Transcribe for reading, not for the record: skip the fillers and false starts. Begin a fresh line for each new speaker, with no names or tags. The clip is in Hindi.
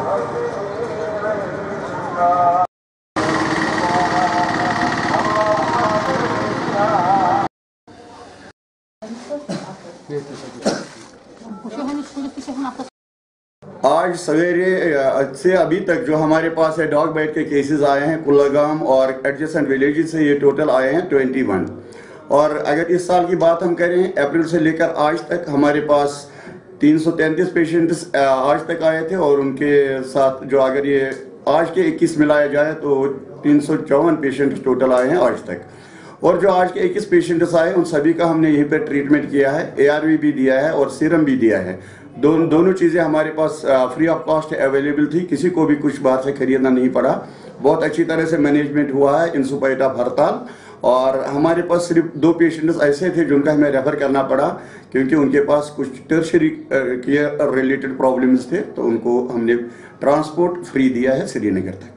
आज सवेरे से अभी तक जो हमारे पास है डॉग बाइट के केसेस आए हैं कुल्लागाम और एडजेसेंट विलेजेस से, ये टोटल आए हैं 21। और अगर इस साल की बात हम करें, अप्रैल से लेकर आज तक हमारे पास 333 पेशेंट्स आज तक आए थे, और उनके साथ जो अगर ये आज के 21 मिलाया जाए तो 354 पेशेंट्स टोटल आए हैं आज तक। और जो आज के 21 पेशेंट्स आए उन सभी का हमने यहीं पर ट्रीटमेंट किया है, ARV भी दिया है और सीरम भी दिया है। दोनों चीज़ें हमारे पास फ्री ऑफ कॉस्ट अवेलेबल थी, किसी को भी कुछ बाहर से खरीदना नहीं पड़ा। बहुत अच्छी तरह से मैनेजमेंट हुआ है इन स्पाइट ऑफ हड़ताल। और हमारे पास सिर्फ 2 पेशेंट्स ऐसे थे जिनका हमें रेफर करना पड़ा, क्योंकि उनके पास कुछ टर्शरी केयर रिलेटेड प्रॉब्लम्स थे, तो उनको हमने ट्रांसपोर्ट फ्री दिया है श्रीनगर तक।